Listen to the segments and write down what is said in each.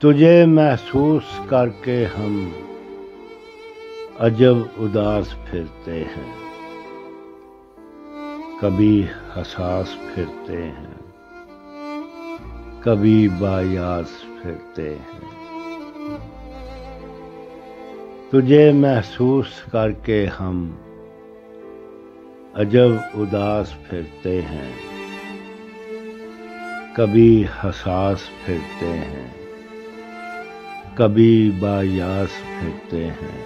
तुझे महसूस करके हम अजब उदास फिरते हैं, कभी हसास फिरते हैं, कभी बायास फिरते हैं। तुझे महसूस करके हम अजब उदास फिरते हैं, कभी हसास फिरते हैं, कभी बायास फिरते हैं।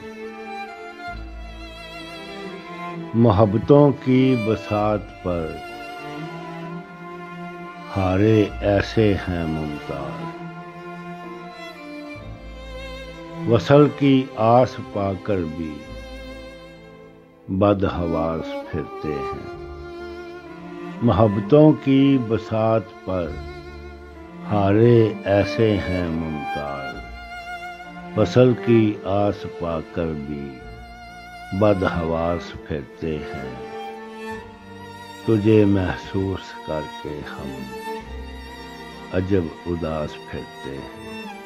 मोहब्बतों की बसात पर हारे ऐसे हैं मुमताज, वसल की आस पाकर भी बदहवास फिरते हैं। मोहब्बतों की बसात पर हारे ऐसे हैं मुमताज, वसल की आस पाकर भी बदहवास फिरते हैं। तुझे महसूस करके हम अजब उदास फिरते हैं।